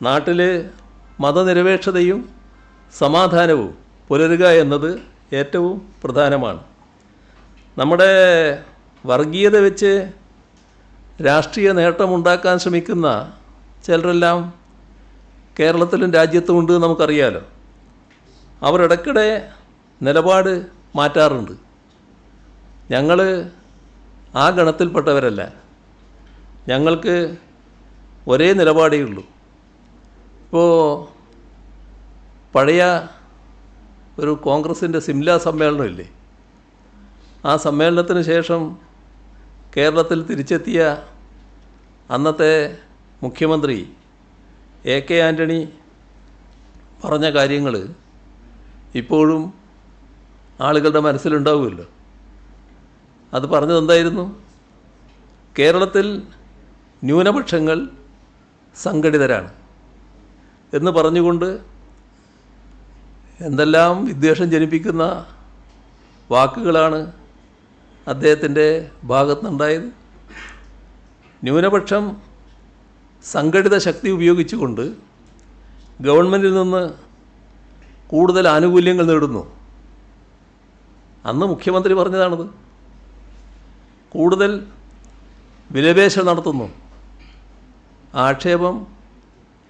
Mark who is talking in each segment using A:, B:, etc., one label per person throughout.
A: നാട്ടിൽ മതനിരപേക്ഷതയും സമാധാനവും പുലരുക എന്നത് ഏറ്റവും പ്രധാനമാണ്. നമ്മുടെ വർഗീയത വെച്ച് രാഷ്ട്രീയ നേട്ടമുണ്ടാക്കാൻ ശ്രമിക്കുന്ന ചിലരെല്ലാം കേരളത്തിലും രാജ്യത്തുമുണ്ട് നമുക്കറിയാലോ. അവർ ഇടയ്ക്കിടെ നിലപാട് മാറ്റാറുണ്ട്. ഞങ്ങൾ ആ ഗണത്തിൽപ്പെട്ടവരല്ല. ഞങ്ങൾക്ക് ഒരേ നിലപാടേ ഉള്ളൂ. ഇപ്പോൾ പഴയ ഒരു കോൺഗ്രസിൻ്റെ സിംല സമ്മേളനമില്ലേ, ആ സമ്മേളനത്തിന് ശേഷം കേരളത്തിൽ തിരിച്ചെത്തിയ അന്നത്തെ മുഖ്യമന്ത്രി എ.കെ. ആൻ്റണി പറഞ്ഞ കാര്യങ്ങൾ ഇപ്പോഴും ആളുകളുടെ മനസ്സിലുണ്ടാവുമല്ലോ. അത് പറഞ്ഞതെന്തായിരുന്നു? കേരളത്തിൽ ന്യൂനപക്ഷങ്ങൾ സംഘടിതരാണ് എന്ന് പറഞ്ഞുകൊണ്ട് എന്തെല്ലാം വിദ്വേഷം ജനിപ്പിക്കുന്ന വാക്കുകളാണ് അദ്ദേഹത്തിൻ്റെ ഭാഗത്തുനിന്നുണ്ടായത്. ന്യൂനപക്ഷം സംഘടിത ശക്തി ഉപയോഗിച്ചുകൊണ്ട് ഗവൺമെൻറ്റിൽ നിന്ന് കൂടുതൽ ആനുകൂല്യങ്ങൾ നേടുന്നു. അന്ന് മുഖ്യമന്ത്രി പറഞ്ഞതാണത്. കൂടുതൽ വിലപേശൽ നടത്തുന്നു. ആക്ഷേപം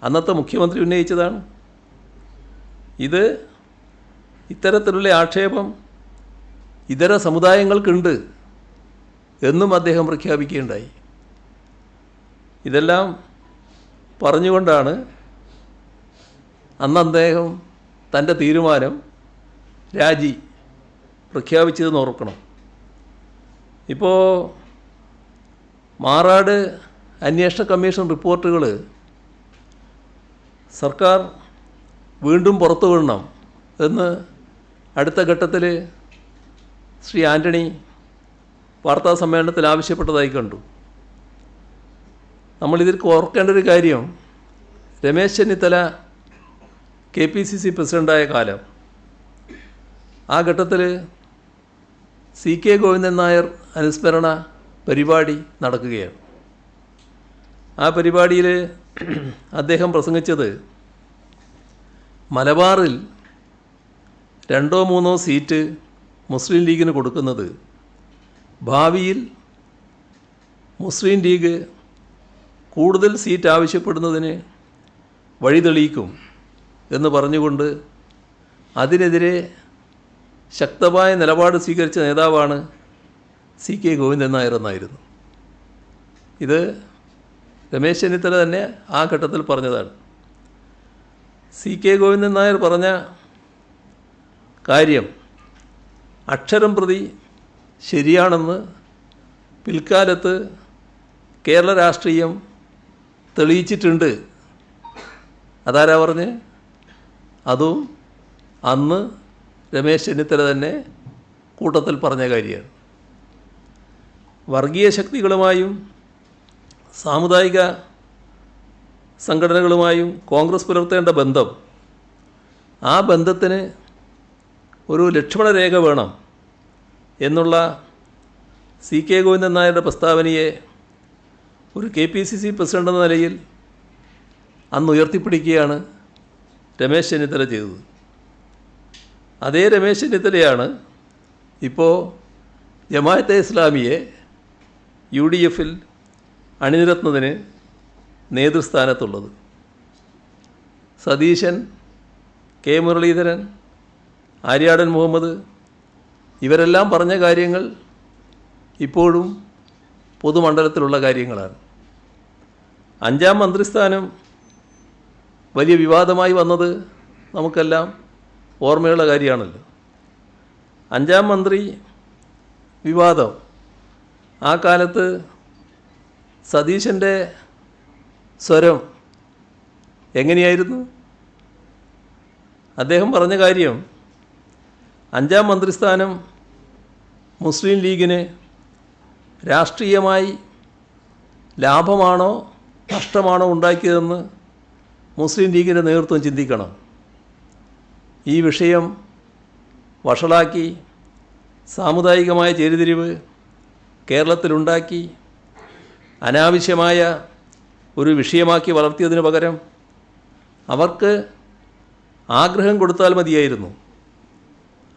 A: അന്നത്തെ മുഖ്യമന്ത്രി ഉന്നയിച്ചതാണ്. ഇത്തരത്തിലുള്ള ആക്ഷേപം ഇതര സമുദായങ്ങൾക്കുണ്ട് എന്നും അദ്ദേഹം പ്രഖ്യാപിക്കുകയുണ്ടായി. ഇതെല്ലാം പറഞ്ഞുകൊണ്ടാണ് അന്ന് അദ്ദേഹം തൻ്റെ തീരുമാനം രാജി പ്രഖ്യാപിച്ചതെന്ന് ഓർക്കണം. ഇപ്പോൾ മാറാട് അന്വേഷണ കമ്മീഷൻ റിപ്പോർട്ടുകൾ സർക്കാർ വീണ്ടും പുറത്തുവിടണം എന്ന് അടുത്ത ഘട്ടത്തിൽ ശ്രീ ആൻ്റണി വാർത്താ സമ്മേളനത്തിൽ ആവശ്യപ്പെട്ടതായി കണ്ടു. നമ്മളിതിൽ ഓർക്കേണ്ട ഒരു കാര്യം, രമേശ് ചെന്നിത്തല KPCC പ്രസിഡൻ്റായ കാലം, ആ ഘട്ടത്തിൽ CK ഗോവിന്ദൻ നായർ അനുസ്മരണ പരിപാടി നടക്കുകയാണ്. ആ പരിപാടിയിൽ അദ്ദേഹം പ്രസംഗിച്ചത് മലബാറിൽ 2 or 3 സീറ്റ് മുസ്ലിം ലീഗിന് കൊടുക്കുന്നത് ഭാവിയിൽ മുസ്ലിം ലീഗ് കൂടുതൽ സീറ്റ് ആവശ്യപ്പെടുന്നതിന് വഴി തെളിയിക്കും എന്ന് പറഞ്ഞുകൊണ്ട് അതിനെതിരെ ശക്തമായ നിലപാട് സ്വീകരിച്ച നേതാവാണ് CK ഗോവിന്ദൻ നായർ എന്നായിരുന്നു. ഇത് രമേശ് ചെന്നിത്തല തന്നെ ആ ഘട്ടത്തിൽ പറഞ്ഞതാണ്. CK ഗോവിന്ദൻ നായർ പറഞ്ഞ കാര്യം അക്ഷരം പ്രതി ശരിയാണെന്ന് പിൽക്കാലത്ത് കേരള രാഷ്ട്രീയം തെളിയിച്ചിട്ടുണ്ട്. അതാരാ പറഞ്ഞ്? അതും അന്ന് രമേശ് ചെന്നിത്തല തന്നെ കൂട്ടത്തിൽ പറഞ്ഞ കാര്യമാണ്. വർഗീയ ശക്തികളുമായും സാമുദായിക സംഘടനകളുമായും കോൺഗ്രസ് പുലർത്തേണ്ട ബന്ധം, ആ ബന്ധത്തിന് ഒരു ലക്ഷ്മണരേഖ വേണം എന്നുള്ള CK ഗോവിന്ദൻ നായരുടെ പ്രസ്താവനയെ ഒരു KPCC പ്രസിഡന്റ് എന്ന നിലയിൽ അന്ന് ഉയർത്തിപ്പിടിക്കുകയാണ് രമേശ് ചെന്നിത്തല ചെയ്തത്. അതേ രമേശ് ചെന്നിത്തലയാണ് ഇപ്പോൾ ജമാഅത്തെ ഇസ്ലാമിയെ UDFൽ അണിനിരത്തുന്നതിന് നേതൃസ്ഥാനത്തുള്ളത്. സതീശൻ, K മുരളീധരൻ, ആര്യാടൻ മുഹമ്മദ് ഇവരെല്ലാം പറഞ്ഞ കാര്യങ്ങൾ ഇപ്പോഴും പൊതുമണ്ഡലത്തിലുള്ള കാര്യങ്ങളാണ്. 5ാം മന്ത്രിസ്ഥാനം വലിയ വിവാദമായി വന്നത് നമുക്കെല്ലാം ഓർമ്മയുള്ള കാര്യമാണല്ലോ. 5ാം മന്ത്രി വിവാദം ആ കാലത്ത് സതീശൻ്റെ സ്വരം എങ്ങനെയായിരുന്നു? അദ്ദേഹം പറഞ്ഞ കാര്യം 5ാം മന്ത്രിസ്ഥാനം മുസ്ലിം ലീഗിന് രാഷ്ട്രീയമായി ലാഭമാണോ നഷ്ടമാണോ ഉണ്ടാക്കിയതെന്ന് മുസ്ലിം ലീഗിൻ്റെ നേതൃത്വം ചിന്തിക്കണം. ഈ വിഷയം വഷളാക്കി സാമുദായികമായ ചേരിതിരിവ് കേരളത്തിലുണ്ടാക്കി അനാവശ്യമായ ഒരു വിഷയമാക്കി വളർത്തിയതിനു പകരം അവർക്ക് ആഗ്രഹം കൊടുത്താൽ മതിയായിരുന്നു.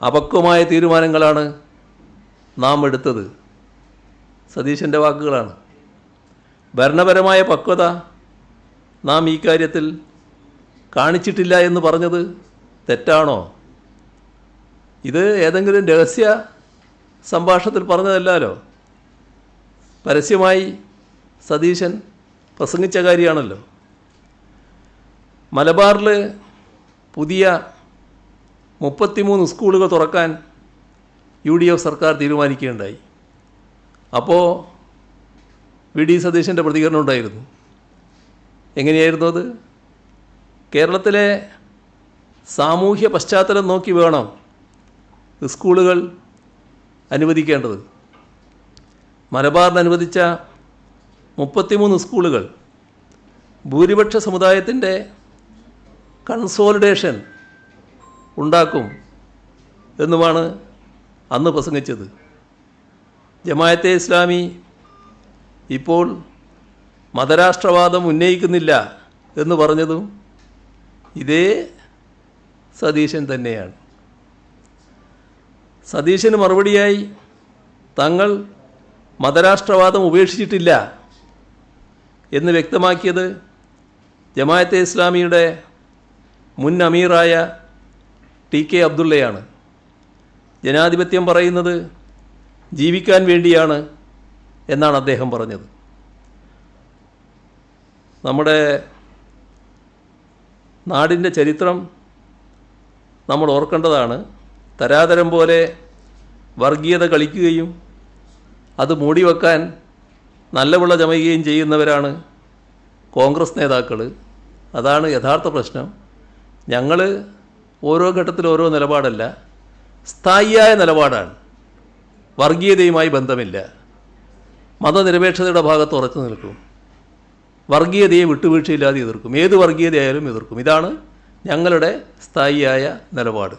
A: അപക്വമായ തീരുമാനങ്ങളാണ് നാം എടുത്തത്. സതീശൻ്റെ വാക്കുകളാണ്. ഭരണപരമായ പക്വത നാം ഈ കാര്യത്തിൽ കാണിച്ചിട്ടില്ല എന്ന് പറഞ്ഞത് തെറ്റാണോ? ഇത് ഏതെങ്കിലും രഹസ്യ സംഭാഷണത്തിൽ പറഞ്ഞതല്ലല്ലോ. പരസ്യമായി സതീശൻ പ്രസംഗിച്ച കാര്യമാണല്ലോ. മലബാറിൽ പുതിയ 33 സ്കൂളുകൾ തുറക്കാൻ UDF സർക്കാർ തീരുമാനിക്കുകയുണ്ടായി. അപ്പോൾ VD സതീശൻ്റെ പ്രതികരണം ഉണ്ടായിരുന്നു. എങ്ങനെയായിരുന്നു അത്? കേരളത്തിലെ സാമൂഹ്യ പശ്ചാത്തലം നോക്കി വേണം സ്കൂളുകൾ അനുവദിക്കേണ്ടത്. മലബാറിന് അനുവദിച്ച 33 സ്കൂളുകൾ ഭൂരിപക്ഷ സമുദായത്തിൻ്റെ കൺസോളിഡേഷൻ ഉണ്ടാക്കും എന്നുമാണ് അന്ന് പ്രസംഗിച്ചത്. ജമാഅത്തെ ഇസ്ലാമി ഇപ്പോൾ മതരാഷ്ട്രവാദം ഉന്നയിക്കുന്നില്ല എന്ന് പറഞ്ഞതും ഇതേ സതീശൻ തന്നെയാണ്. സതീശന് മറുപടിയായി തങ്ങൾ മതരാഷ്ട്രവാദം ഉപേക്ഷിച്ചിട്ടില്ല എന്ന് വ്യക്തമാക്കിയത് ജമാഅത്തെ ഇസ്ലാമിയുടെ മുൻ അമീറായ TK അബ്ദുള്ളയാണ്. ജനാധിപത്യം പറയുന്നത് ജീവിക്കാൻ വേണ്ടിയാണ് എന്നാണ് അദ്ദേഹം പറഞ്ഞത്. നമ്മുടെ നാടിൻ്റെ ചരിത്രം നമ്മൾ ഓർക്കേണ്ടതാണ്. തരാതരം പോലെ വർഗീയത കളിക്കുകയും അത് മൂടിവെക്കാൻ നല്ലവിള ചമയുകയും ചെയ്യുന്നവരാണ് കോൺഗ്രസ് നേതാക്കൾ. അതാണ് യഥാർത്ഥ പ്രശ്നം. ഞങ്ങൾ ഓരോ ഘട്ടത്തിൽ ഓരോ നിലപാടല്ല, സ്ഥായിയായ നിലപാടാണ്. വർഗീയതയുമായി ബന്ധമില്ല. മതനിരപേക്ഷതയുടെ ഭാഗത്ത് ഉറച്ചു നിൽക്കും. വർഗീയതയെ വിട്ടുവീഴ്ചയില്ലാതെ എതിർക്കും. ഏത് വർഗീയതയായാലും എതിർക്കും. ഇതാണ് ഞങ്ങളുടെ സ്ഥായിയായ നിലപാട്.